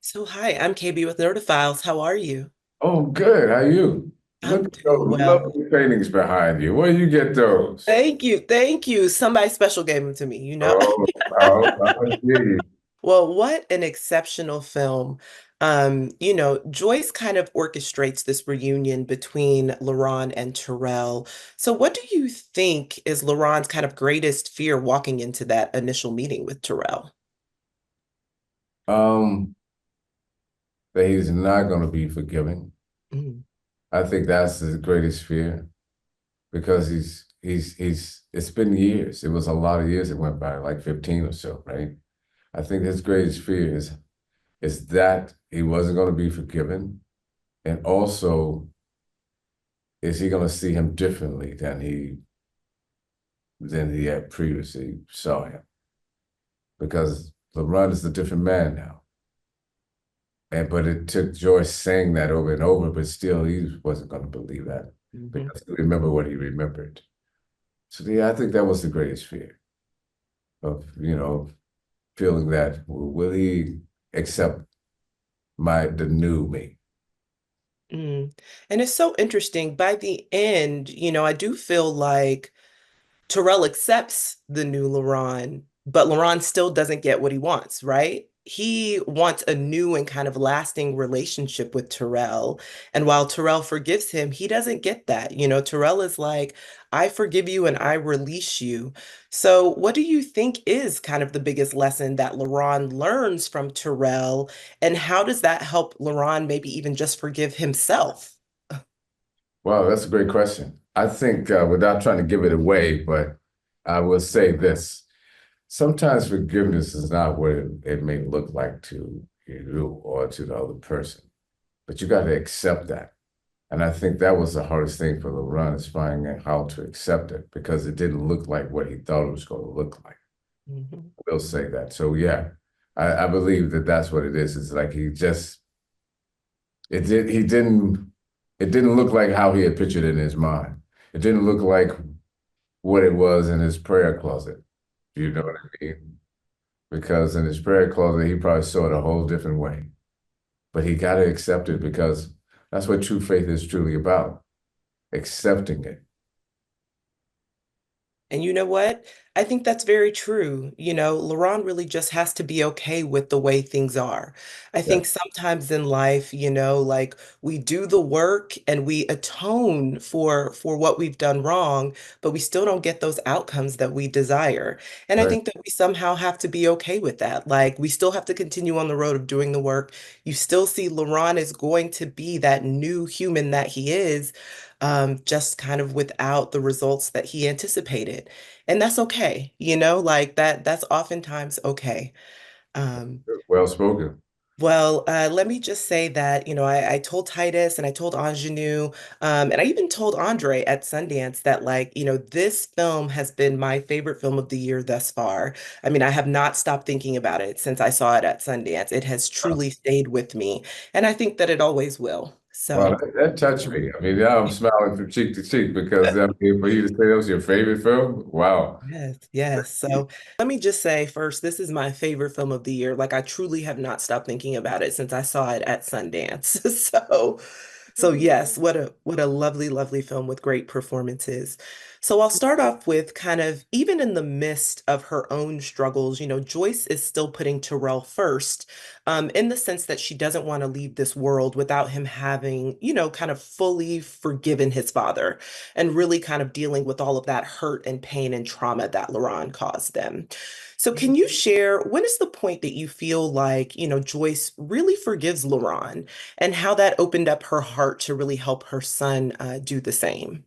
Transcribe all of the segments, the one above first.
So hi, I'm KB with Nerdophiles. How are you? Oh, good. How you? Look I'm at doing those well. lovely paintings behind you. Where you get those? Thank you. Thank you. Somebody special gave them to me, you know? Oh, I hear you. Well, what an exceptional film. Joyce kind of orchestrates this reunion between LaRon and Terrell. So what do you think is LaRon's kind of greatest fear walking into that initial meeting with Terrell? Um, that he's not going to be forgiving. Mm, I think that's his greatest fear because it's been years. It was a lot of years that went by, like 15 or so, right? I think his greatest fear is that he wasn't going to be forgiven, and also is he going to see him differently than he had previously saw him because LeBron is a different man now. But it took Joyce saying that over and over, but still he wasn't going to believe that mhm. because he remembered what he remembered. So yeah, I think that was the greatest fear of, feeling that will he accept the new me? Mm. And it's so interesting. By the end, I do feel like Terrell accepts the new LaRon, but LaRon still doesn't get what he wants, right? He wants a new and kind of lasting relationship with Terrell. And while Terrell forgives him, he doesn't get that. Terrell is like, I forgive you and I release you. So, what do you think is kind of the biggest lesson that LaRon learns from Terrell? And how does that help LaRon maybe even just forgive himself? Well, that's a great question. I think without trying to give it away, but I will say this. Sometimes forgiveness is not what it may look like to you or to the other person, but you got to accept that. And I think that was the hardest thing for LeBron is finding out how to accept it because it didn't look like what he thought it was going to look like. Mhm. We'll say that. So yeah, I believe that that's what it is. It's like it didn't look like how he had pictured it in his mind. It didn't look like what it was in his prayer closet. You know what I mean? Because in his prayer closet, he probably saw it a whole different way. But he got to accept it because that's what true faith is truly about, accepting it. And you know what? I think that's very true. LaRon really just has to be okay with the way things are. I Yeah, think sometimes in life, like we do the work and we atone for what we've done wrong, but we still don't get those outcomes that we desire. And I right. think that we somehow have to be okay with that. Like we still have to continue on the road of doing the work. You still see LaRon is going to be that new human that he is, just kind of without the results that he anticipated. And that's okay, like that's oftentimes okay. Um, Well spoken. let me just say that, I told Titus and I told Ingenue, and I even told Andre at Sundance that, like, this film has been my favorite film of the year thus far. I mean, I have not stopped thinking about it since I saw it at Sundance. It has truly stayed with me, and I think that it always will. Well, So. that touched me. I mean, now I'm smiling from cheek to cheek because I mean, for you to say that was your favorite film, wow. Yes, yes. So let me just say first, this is my favorite film of the year. Like I truly have not stopped thinking about it since I saw it at Sundance. So yes, what a lovely, lovely film with great performances. So I'll start off with kind of even in the midst of her own struggles, Joyce is still putting Terrell first, in the sense that she doesn't want to leave this world without him having, kind of fully forgiven his father and really kind of dealing with all of that hurt and pain and trauma that LaRon caused them. So can you share when is the point that you feel like, Joyce really forgives LaRon and how that opened up her heart to really help her son do the same?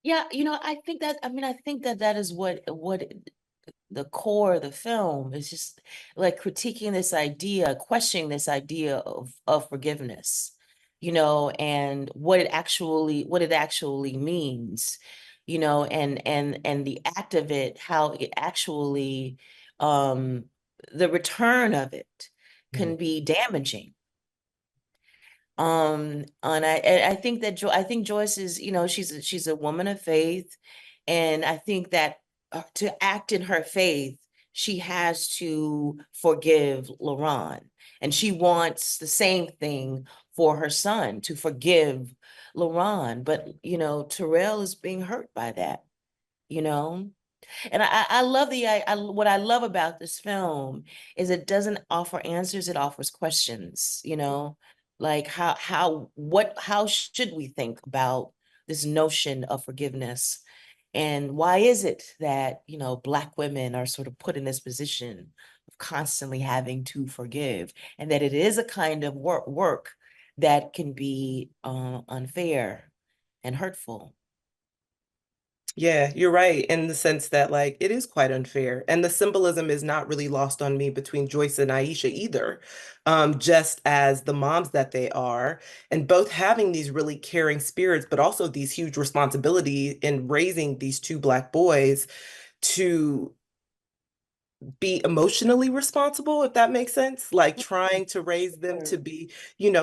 Yeah, I think that that is the core of the film is just like critiquing this idea, questioning this idea of forgiveness, and what it actually means, and the act of it, how it actually um the return of it Mm, can be damaging. And I think that I think Joyce is, she's a woman of faith, and I think that to act in her faith she has to forgive LaRon. And she wants the same thing for her son, to forgive LaRon. But, Terrell is being hurt by that, you know? And I love what I love about this film is it doesn't offer answers, it offers questions, like how should we think about this notion of forgiveness? And why is it that, Black women are sort of put in this position of constantly having to forgive, and that it is a kind of work that can be unfair and hurtful. Yeah, you're right in the sense that like it is quite unfair. And the symbolism is not really lost on me between Joyce and Aisha either. Just as the moms that they are, and both having these really caring spirits, but also these huge responsibility in raising these two Black boys to be emotionally responsible, if that makes sense, like trying to raise them to be,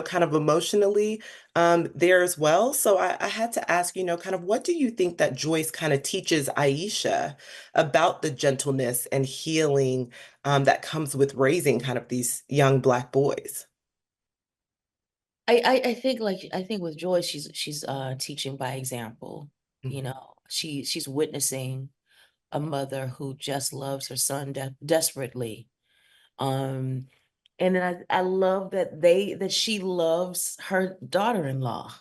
kind of emotionally there as well. So I had to ask, kind of what do you think that Joyce kind of teaches Aisha about the gentleness and healing that comes with raising kind of these young Black boys? I think with Joyce, she's teaching by example. Mhm. She's witnessing a mother who just loves her son desperately. Um, and then I love that she loves her daughter-in-law,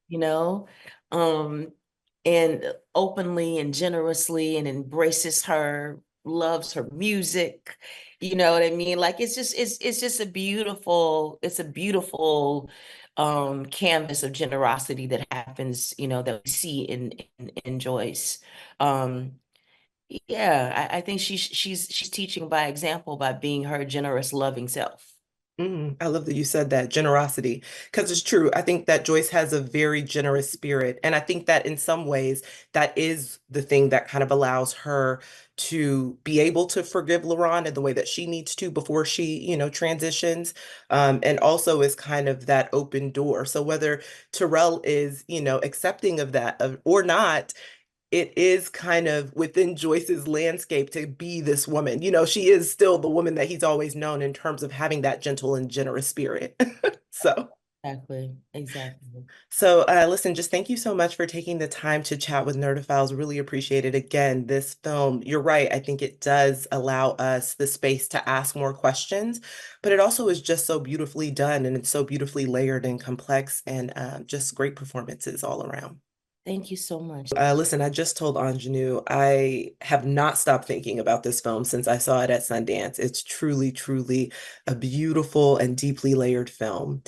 you know, um, and openly and generously and embraces her, loves her music, you know what I mean? Like it's just it's a beautiful canvas of generosity that happens, that we see in Joyce. Um, yeah, I think she's teaching by example by being her generous, loving self. I love that you said that generosity, because it's true. I think that Joyce has a very generous spirit. And I think that in some ways, that is the thing that kind of allows her to be able to forgive LaRon in the way that she needs to before she, transitions. And also is kind of that open door. So whether Terrell is, accepting of that or not, it is kind of within Joyce's landscape to be this woman. She is still the woman that he's always known in terms of having that gentle and generous spirit. So, Exactly. listen, just thank you so much for taking the time to chat with Nerdophiles. Really appreciate it. Again, this film, you're right. I think it does allow us the space to ask more questions, but it also is just so beautifully done and it's so beautifully layered and complex and just great performances all around. Thank you so much. Listen, I just told Anjanou I have not stopped thinking about this film since I saw it at Sundance. It's truly, truly a beautiful and deeply layered film.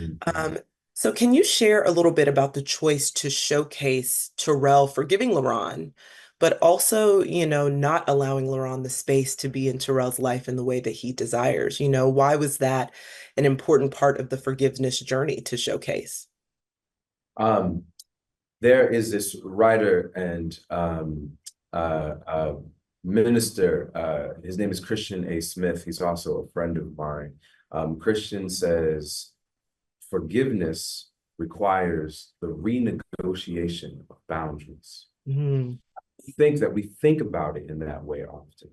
Mhm. Um, so can you share a little bit about the choice to showcase Terrell forgiving LaRon, but also, not allowing LaRon the space to be in Terrell's life in the way that he desires? Why was that an important part of the forgiveness journey to showcase? Um, there is this writer and uh, uh, minister. His name is Christian A. Smith. He's also a friend of mine. Christian says forgiveness requires the renegotiation of boundaries. Mhm. We think about it in that way often.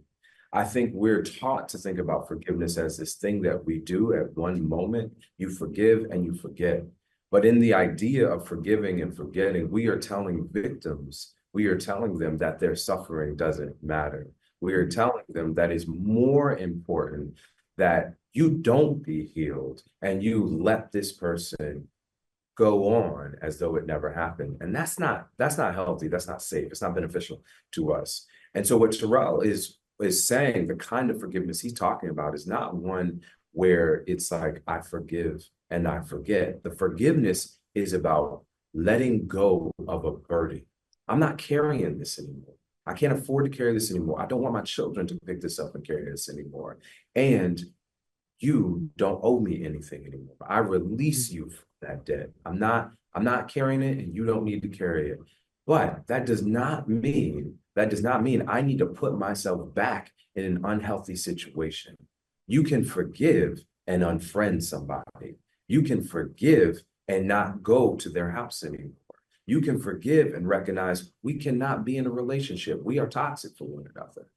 I think we're taught to think about forgiveness as this thing that we do at one moment. You forgive and you forget. But in the idea of forgiving and forgetting, we are telling victims, we are telling them that their suffering doesn't matter. We are telling them that it's more important that you don't be healed and you let this person go on as though it never happened. And that's not healthy. That's not safe. It's not beneficial to us. And so what Terrell is saying, the kind of forgiveness he's talking about is not one where it's like, I forgive and I forget. The forgiveness is about letting go of a burden. I'm not carrying this anymore. I can't afford to carry this anymore. I don't want my children to pick this up and carry this anymore. And you don't owe me anything anymore. I release you from that debt. I'm not carrying it and you don't need to carry it. But that does not mean I need to put myself back in an unhealthy situation. You can forgive and unfriend somebody. You can forgive and not go to their house anymore. You can forgive and recognize we cannot be in a relationship. We are toxic for one another.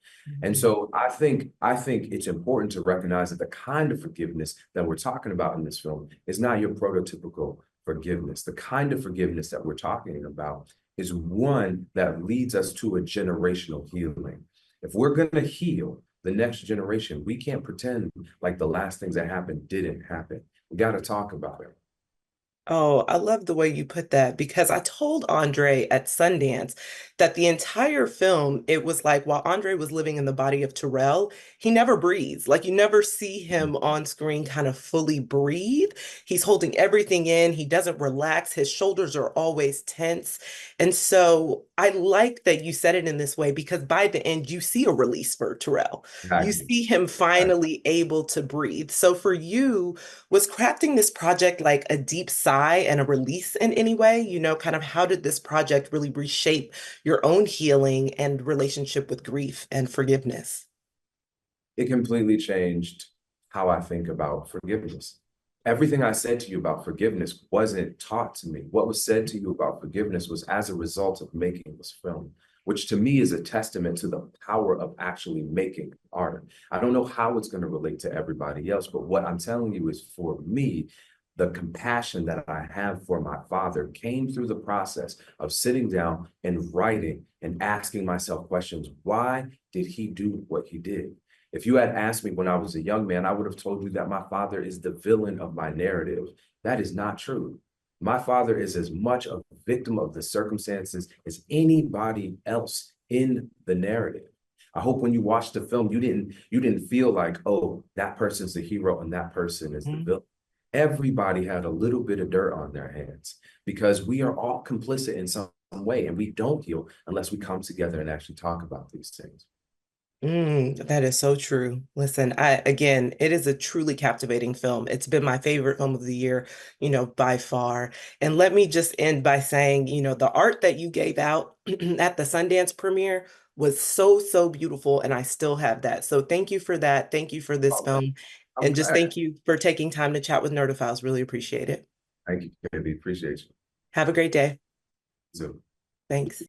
And so I think it's important to recognize that the kind of forgiveness that we're talking about in this film is not your prototypical forgiveness. The kind of forgiveness that we're talking about is one that leads us to a generational healing. If we're going to heal the next generation, we can't pretend like the last things that happened didn't happen. We got to talk about it. Oh, I love the way you put that because I told Andre at Sundance that the entire film, it was like while Andre was living in the body of Terrell, he never breathes. Like you never see him on screen kind of fully breathe. He's holding everything in. He doesn't relax. His shoulders are always tense. And so I like that you said it in this way because by the end, you see a release for Terrell. You Exactly. see him finally able to breathe. So for you, was crafting this project like a deep sigh and a release in any way? You know, kind of how did this project really reshape your own healing and relationship with grief and forgiveness? It completely changed how I think about forgiveness. Everything I said to you about forgiveness wasn't taught to me. What was said to you about forgiveness was as a result of making this film, which to me is a testament to the power of actually making art. I don't know how it's going to relate to everybody else, but what I'm telling you is for me, the compassion that I have for my father came through the process of sitting down and writing and asking myself questions. Why did he do what he did? If you had asked me when I was a young man, I would have told you that my father is the villain of my narrative. That is not true. My father is as much a victim of the circumstances as anybody else in the narrative. I hope when you watched the film, you didn't feel like, oh, that person's the hero and that person is the villain. Everybody had a little bit of dirt on their hands because we are all complicit in some way, and we don't heal unless we come together and actually talk about these things. That is so true. Listen, again, it is a truly captivating film. It's been my favorite film of the year, you know, by far. And let me just end by saying, you know, the art that you gave out at the Sundance premiere was so, so beautiful. And I still have that. So thank you for that. Thank you for this Oh, film. I'm And just glad. thank you for taking time to chat with Nerdophiles. Really appreciate it. Thank you, baby. Appreciate you. Have a great day. So. Thanks.